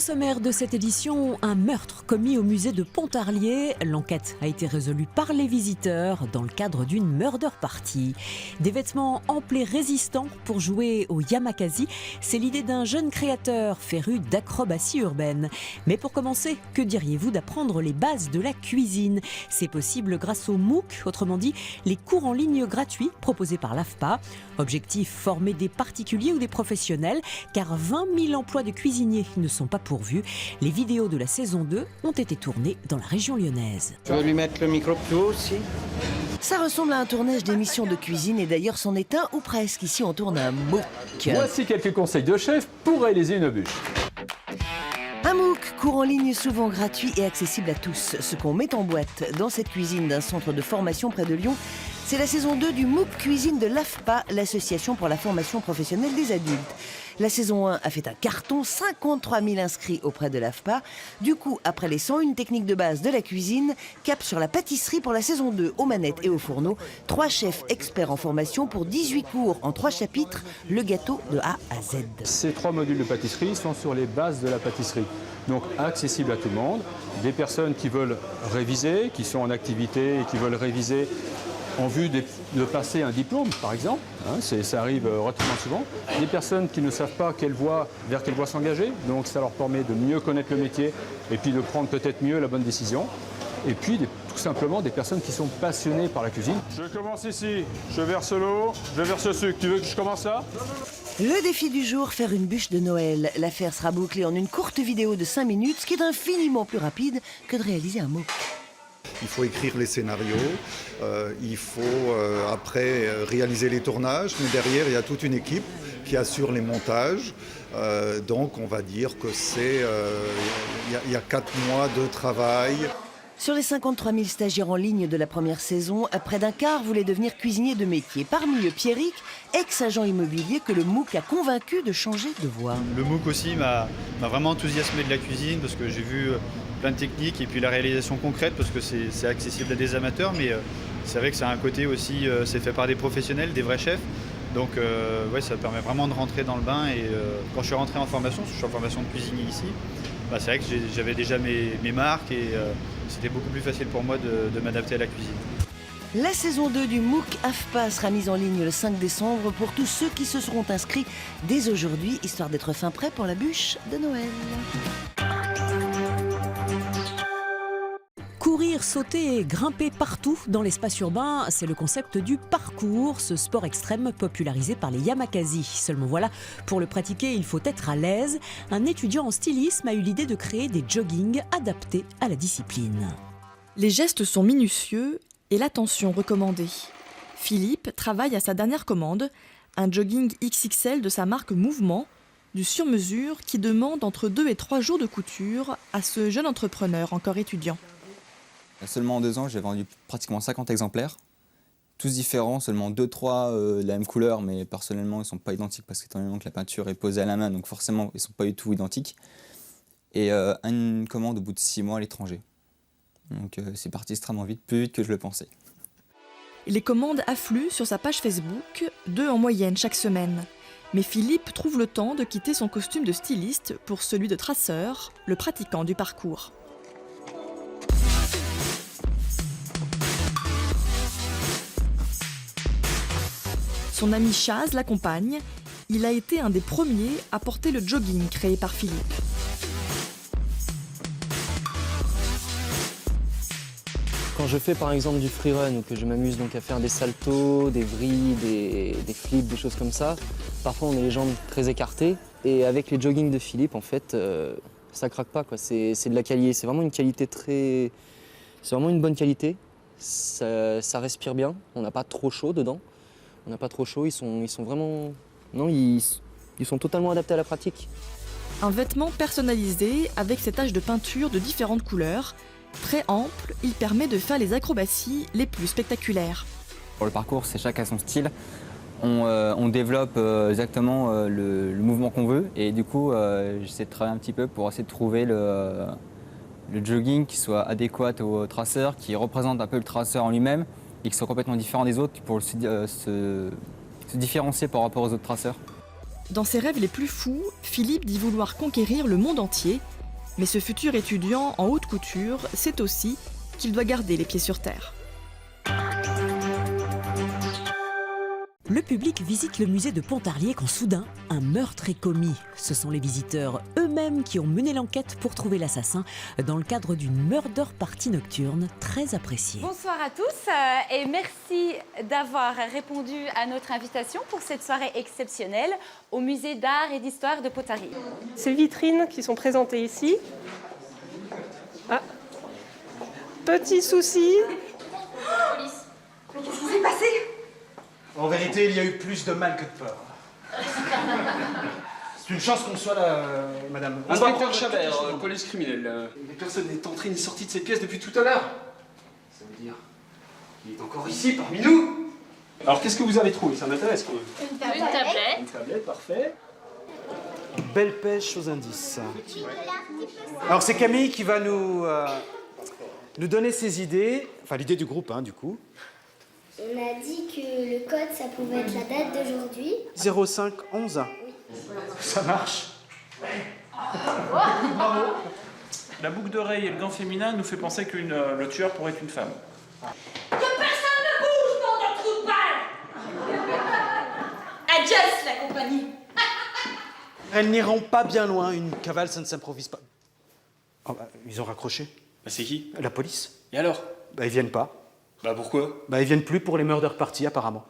Au sommaire de cette édition, un meurtre commis au musée de Pontarlier. L'enquête a été résolue par les visiteurs dans le cadre d'une murder party. Des vêtements amples et résistants pour jouer au yamakasi, c'est l'idée d'un jeune créateur féru d'acrobatie urbaine. Mais pour commencer, que diriez-vous d'apprendre les bases de la cuisine? C'est possible grâce au MOOC, autrement dit les cours en ligne gratuits proposés par l'AFPA. Objectif, former des particuliers ou des professionnels, car 20 000 emplois de cuisiniers ne sont pas pourvus. Les vidéos de la saison 2 ont été tournées dans la région lyonnaise. Tu veux lui mettre le micro plus haut aussi? Ça ressemble à un tournage d'émissions de cuisine et d'ailleurs c'en est un ou presque. Ici on tourne un MOOC. Voici quelques conseils de chef pour réaliser une bûche. Un MOOC, cours en ligne souvent gratuit et accessible à tous. Ce qu'on met en boîte dans cette cuisine d'un centre de formation près de Lyon, c'est la saison 2 du MOOC Cuisine de l'AFPA, l'association pour la formation professionnelle des adultes. La saison 1 a fait un carton, 53 000 inscrits auprès de l'AFPA. Du coup, après les 101 techniques de base de la cuisine, cap sur la pâtisserie pour la saison 2, aux manettes et au fourneau. 3 chefs experts en formation pour 18 cours en 3 chapitres, le gâteau de A à Z. Ces 3 modules de pâtisserie sont sur les bases de la pâtisserie. Donc accessible à tout le monde. Des personnes qui veulent réviser, qui sont en activité et qui veulent réviser en vue de passer un diplôme, par exemple, ça arrive relativement souvent. Des personnes qui ne savent pas vers quelle voie s'engager, donc ça leur permet de mieux connaître le métier et puis de prendre peut-être mieux la bonne décision. Et puis tout simplement des personnes qui sont passionnées par la cuisine. Je commence ici, je verse l'eau, je verse le sucre. Tu veux que je commence là? Le défi du jour, faire une bûche de Noël. L'affaire sera bouclée en une courte vidéo de 5 minutes, ce qui est infiniment plus rapide que de réaliser un MOOC. Il faut écrire les scénarios, il faut après réaliser les tournages, mais derrière il y a toute une équipe qui assure les montages. Donc on va dire que il y a 4 mois de travail. Sur les 53 000 stagiaires en ligne de la première saison, près d'un quart voulaient devenir cuisiniers de métier. Parmi eux, Pierrick, ex-agent immobilier que le MOOC a convaincu de changer de voie. Le MOOC aussi m'a vraiment enthousiasmé de la cuisine parce que j'ai vu plein de techniques et puis la réalisation concrète parce que c'est accessible à des amateurs, mais c'est vrai que ça a un côté aussi, c'est fait par des professionnels, des vrais chefs. Donc ouais, ça permet vraiment de rentrer dans le bain et quand je suis rentré en formation, parce que je suis en formation de cuisinier ici, c'est vrai que j'avais déjà mes marques et c'était beaucoup plus facile pour moi de m'adapter à la cuisine. La saison 2 du MOOC AFPA sera mise en ligne le 5 décembre pour tous ceux qui se seront inscrits dès aujourd'hui, histoire d'être fin prêt pour la bûche de Noël. Courir, sauter et grimper partout dans l'espace urbain, c'est le concept du parkour, ce sport extrême popularisé par les yamakasi. Seulement voilà, pour le pratiquer, il faut être à l'aise. Un étudiant en stylisme a eu l'idée de créer des joggings adaptés à la discipline. Les gestes sont minutieux et l'attention recommandée. Philippe travaille à sa dernière commande, un jogging XXL de sa marque Mouvement, du sur-mesure qui demande entre 2 et 3 jours de couture à ce jeune entrepreneur encore étudiant. Seulement en 2 ans, j'ai vendu pratiquement 50 exemplaires, tous différents, seulement 2-3 de la même couleur, mais personnellement, ils ne sont pas identiques parce qu'étant donné que la peinture est posée à la main, donc forcément, ils ne sont pas du tout identiques. Et une commande au bout de 6 mois à l'étranger. Donc c'est parti extrêmement vite, plus vite que je le pensais. Les commandes affluent sur sa page Facebook, 2 en moyenne chaque semaine. Mais Philippe trouve le temps de quitter son costume de styliste pour celui de traceur, le pratiquant du parcours. Son ami Chaz l'accompagne. Il a été un des premiers à porter le jogging créé par Philippe. Quand je fais par exemple du freerun ou que je m'amuse donc à faire des saltos, des vrilles, des flips, des choses comme ça, parfois on a les jambes très écartées et avec les joggings de Philippe en fait ça craque pas quoi. C'est de la qualité, c'est vraiment une qualité c'est vraiment une bonne qualité. Ça respire bien, on n'a pas trop chaud dedans. On n'a pas trop chaud, ils sont vraiment... Non, ils sont totalement adaptés à la pratique. Un vêtement personnalisé avec ses taches de peinture de différentes couleurs. Très ample, il permet de faire les acrobaties les plus spectaculaires. Pour le parcours, c'est chacun son style. On développe exactement le mouvement qu'on veut et du coup, j'essaie de travailler un petit peu pour essayer de trouver le jogging qui soit adéquat au traceur, qui représente un peu le traceur en lui-même et qui soit complètement différent des autres pour se différencier par rapport aux autres traceurs. Dans ses rêves les plus fous, Philippe dit vouloir conquérir le monde entier. Mais ce futur étudiant en haute couture sait aussi qu'il doit garder les pieds sur terre. Le public visite le musée de Pontarlier quand soudain, un meurtre est commis. Ce sont les visiteurs eux-mêmes qui ont mené l'enquête pour trouver l'assassin dans le cadre d'une murder party nocturne très appréciée. Bonsoir à tous et merci d'avoir répondu à notre invitation pour cette soirée exceptionnelle au musée d'art et d'histoire de Pontarlier. Ces vitrines qui sont présentées ici. Ah, petit souci. Police. Mais qu'est-ce qui s'est passé? En vérité, il y a eu plus de mal que de peur. C'est une chance qu'on soit là, madame. Inspecteur Chabert, police criminelle. Mais personne n'est entré ni sorti de ces pièces depuis tout à l'heure. Ça veut dire qu'il est encore ici, parmi nous. Alors, qu'est-ce que vous avez trouvé? Ça m'intéresse quand même. Une tablette. Une tablette, parfait. Belle pêche aux indices. Alors, c'est Camille qui va nous donner ses idées. Enfin, l'idée du groupe, hein, du coup. On a dit que le code, ça pouvait être la date d'aujourd'hui. 0511. Oui. Ça marche. Bravo. La boucle d'oreille et le gant féminin nous fait penser que le tueur pourrait être une femme. Que personne ne bouge, nom de trou de balle. Adios, la compagnie. Elles n'iront pas bien loin. Une cavale, ça ne s'improvise pas. Oh, bah, ils ont raccroché. Bah, c'est qui? La police. Et alors? Bah, ils viennent pas. Bah pourquoi? Bah, ils viennent plus pour les murder parties, apparemment.